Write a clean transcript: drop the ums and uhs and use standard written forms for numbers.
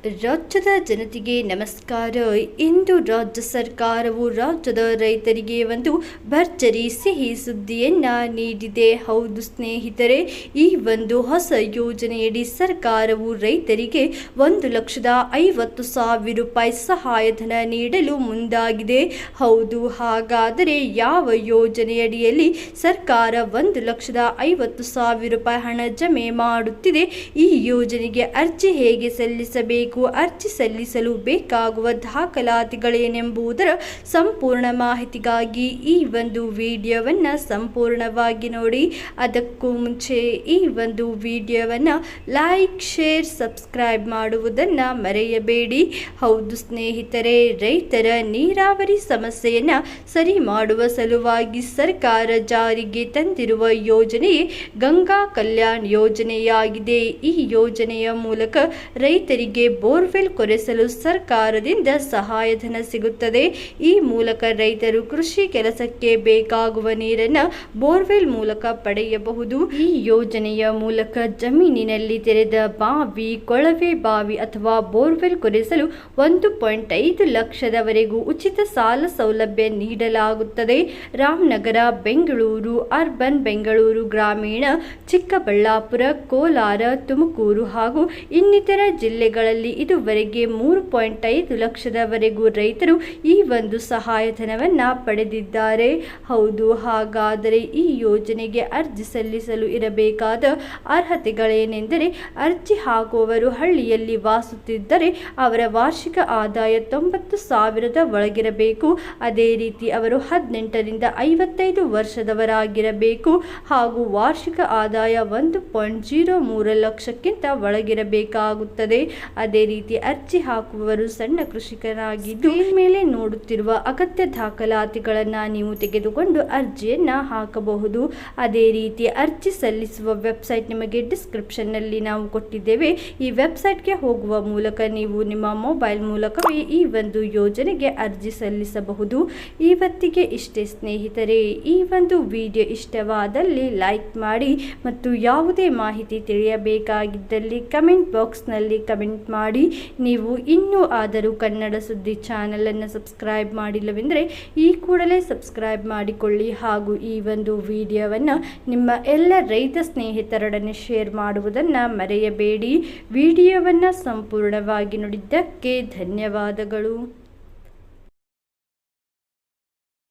ರಾಜ್ಯದ ಜನತೆಗೆ ನಮಸ್ಕಾರ. ಇಂದು ರಾಜ್ಯ ಸರ್ಕಾರವು ರಾಜ್ಯದ ರೈತರಿಗೆ ಒಂದು ಭರ್ಜರಿ ಸಿಹಿ ಸುದ್ದಿಯನ್ನ ನೀಡಿದೆ. ಹೌದು ಸ್ನೇಹಿತರೆ, ಈ ಒಂದು ಹೊಸ ಯೋಜನೆಯಡಿ ಸರ್ಕಾರವು ರೈತರಿಗೆ 1,50,000 ರೂಪಾಯಿ ಸಹಾಯಧನ ನೀಡಲು ಮುಂದಾಗಿದೆ. ಹೌದು, ಹಾಗಾದರೆ ಯಾವ ಯೋಜನೆಯಡಿಯಲ್ಲಿ ಸರ್ಕಾರ 1,50,000 ರೂಪಾಯಿ ಹಣ ಜಮೆ ಮಾಡುತ್ತಿದೆ? ಈ ಯೋಜನೆಗೆ ಅರ್ಜಿ ಹೇಗೆ ಸಲ್ಲಿಸಬೇಕು, ಅರ್ಜಿ ಸಲ್ಲಿಸಲು ಬೇಕಾಗುವ ದಾಖಲಾತಿಗಳೇನೆಂಬುದರ ಸಂಪೂರ್ಣ ಮಾಹಿತಿಗಾಗಿ ಈ ಒಂದು ವಿಡಿಯೋವನ್ನು ಸಂಪೂರ್ಣವಾಗಿ ನೋಡಿ. ಅದಕ್ಕೂ ಮುಂಚೆ ಈ ಒಂದು ವಿಡಿಯೋವನ್ನು ಲೈಕ್, ಶೇರ್, ಸಬ್ಸ್ಕ್ರೈಬ್ ಮಾಡುವುದನ್ನು ಮರೆಯಬೇಡಿ. ಹೌದು ಸ್ನೇಹಿತರೆ, ರೈತರ ನೀರಾವರಿ ಸಮಸ್ಯೆಯನ್ನು ಸರಿ ಮಾಡುವ ಸಲುವಾಗಿ ಸರ್ಕಾರ ಜಾರಿಗೆ ತಂದಿರುವ ಯೋಜನೆಯೇ ಗಂಗಾ ಕಲ್ಯಾಣ್ ಯೋಜನೆಯಾಗಿದೆ. ಈ ಯೋಜನೆಯ ಮೂಲಕ ರೈತರಿಗೆ ಬೋರ್ವೆಲ್ ಕೊರೆಸಲು ಸರ್ಕಾರದಿಂದ ಸಹಾಯಧನ ಸಿಗುತ್ತದೆ. ಈ ಮೂಲಕ ರೈತರು ಕೃಷಿ ಕೆಲಸಕ್ಕೆ ಬೇಕಾಗುವ ನೀರನ್ನು ಬೋರ್ವೆಲ್ ಮೂಲಕ ಪಡೆಯಬಹುದು. ಈ ಯೋಜನೆಯ ಮೂಲಕ ಜಮೀನಿನಲ್ಲಿ ತೆರೆದ ಬಾವಿ, ಕೊಳವೆ ಬಾವಿ ಅಥವಾ ಬೋರ್ವೆಲ್ ಕೊರೆಸಲು 1.5 ಲಕ್ಷದವರೆಗೂ ಉಚಿತ ಸಾಲ ಸೌಲಭ್ಯ ನೀಡಲಾಗುತ್ತದೆ. ರಾಮನಗರ, ಬೆಂಗಳೂರು, ಅರ್ಬನ್, ಬೆಂಗಳೂರು ಗ್ರಾಮೀಣ, ಚಿಕ್ಕಬಳ್ಳಾಪುರ, ಕೋಲಾರ, ತುಮಕೂರು ಹಾಗೂ ಇನ್ನಿತರ ಜಿಲ್ಲೆಗಳಲ್ಲಿ ಇದುವರೆಗೆ 3.5 ಲಕ್ಷದವರೆಗೂ ರೈತರು ಈ ಒಂದು ಸಹಾಯಧನವನ್ನು ಪಡೆದಿದ್ದಾರೆ. ಹೌದು, ಹಾಗಾದರೆ ಈ ಯೋಜನೆಗೆ ಅರ್ಜಿ ಸಲ್ಲಿಸಲು ಇರಬೇಕಾದ ಅರ್ಹತೆಗಳೇನೆಂದರೆ, ಅರ್ಜಿ ಹಾಕುವವರು ಹಳ್ಳಿಯಲ್ಲಿ ವಾಸಿಸುತ್ತಿದ್ದರೆ ಅವರ ವಾರ್ಷಿಕ ಆದಾಯ 90,000 ಒಳಗಿರಬೇಕು. ಅದೇ ರೀತಿ ಅವರು 18ರಿಂದ 55 ವರ್ಷದವರಾಗಿರಬೇಕು ಹಾಗೂ ವಾರ್ಷಿಕ ಆದಾಯ 1.03 ಲಕ್ಷಕ್ಕಿಂತ ಒಳಗಿರಬೇಕಾಗುತ್ತದೆ. ಅದೇ ರೀತಿ ಅರ್ಜಿ ಹಾಕುವವರು ಸಣ್ಣ ಕೃಷಿಕರಾಗಿದ್ದು ಮೇಲೆ ನೋಡುತ್ತಿರುವ ಅಗತ್ಯ ದಾಖಲಾತಿಗಳನ್ನು ನೀವು ತೆಗೆದುಕೊಂಡು ಅರ್ಜಿಯನ್ನು ಹಾಕಬಹುದು. ಅದೇ ರೀತಿ ಅರ್ಜಿ ಸಲ್ಲಿಸುವ ವೆಬ್ಸೈಟ್ ನಿಮಗೆ ಡಿಸ್ಕ್ರಿಪ್ಷನ್ನಲ್ಲಿ ನಾವು ಕೊಟ್ಟಿದ್ದೇವೆ. ಈ ವೆಬ್ಸೈಟ್ಗೆ ಹೋಗುವ ಮೂಲಕ ನೀವು ನಿಮ್ಮ ಮೊಬೈಲ್ ಮೂಲಕವೇ ಈ ಒಂದು ಯೋಜನೆಗೆ ಅರ್ಜಿ ಸಲ್ಲಿಸಬಹುದು. ಇವತ್ತಿಗೆ ಇಷ್ಟೇ ಸ್ನೇಹಿತರೆ. ಈ ಒಂದು ವಿಡಿಯೋ ಇಷ್ಟವಾದಲ್ಲಿ ಲೈಕ್ ಮಾಡಿ ಮತ್ತು ಯಾವುದೇ ಮಾಹಿತಿ ತಿಳಿಯಬೇಕಾಗಿದ್ದಲ್ಲಿ ಕಮೆಂಟ್ ಬಾಕ್ಸ್ನಲ್ಲಿ ಕಮೆಂಟ್ ಮಾಡಿ. ನೀವು ಇನ್ನೂ ಆದರೂ ಕನ್ನಡ ಸುದ್ದಿ ಚಾನಲನ್ನು ಸಬ್ಸ್ಕ್ರೈಬ್ ಮಾಡಿಲ್ಲವೆಂದರೆ ಈ ಕೂಡಲೇ ಸಬ್ಸ್ಕ್ರೈಬ್ ಮಾಡಿಕೊಳ್ಳಿ ಹಾಗೂ ಈ ಒಂದು ವಿಡಿಯೋವನ್ನು ನಿಮ್ಮ ಎಲ್ಲ ರೈತ ಸ್ನೇಹಿತರೊಡನೆ ಶೇರ್ ಮಾಡುವುದನ್ನು ಮರೆಯಬೇಡಿ. ವಿಡಿಯೋವನ್ನು ಸಂಪೂರ್ಣವಾಗಿ ನೋಡಿದ್ದಕ್ಕೆ ಧನ್ಯವಾದಗಳು.